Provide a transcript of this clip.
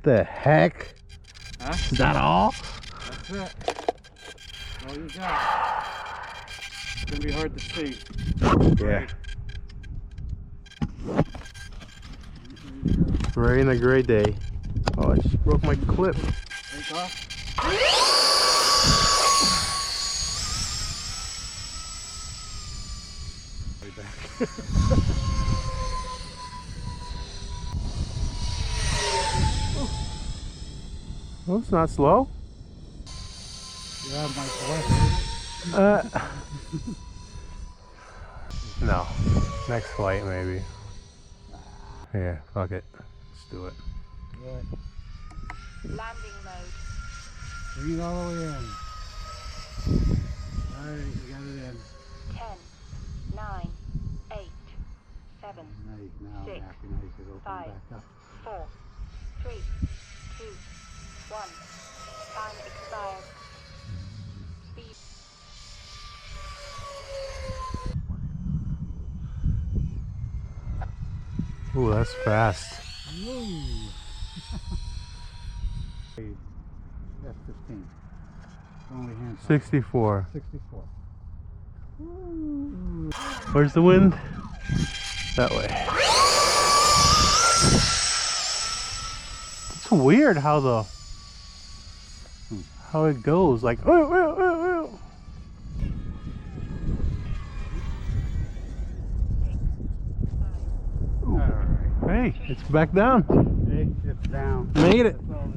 the heck? Huh? Is that all? That's it. That's all you got. It's gonna be hard to see. Yeah. Rain a great day. Oh, I just broke my clip. Take off. Way back. Oh, it's not slow. You have my blessing. No. Next flight, maybe. Yeah, fuck it. Let's do it. Right. Landing mode. Bring it all the way in. Alright, you got it in. 10, 9, 8, 7, Nice. Now, 6, happy nice to open 5, back up. 4, 3, 2, 1. Time expired. Speed. Ooh, that's fast. Woo! F-15. Only hand 64. 64. Where's the wind? That way. It's weird how it goes. Like, Alright. hey, it's back down. Hey, it's down. Made it. That's all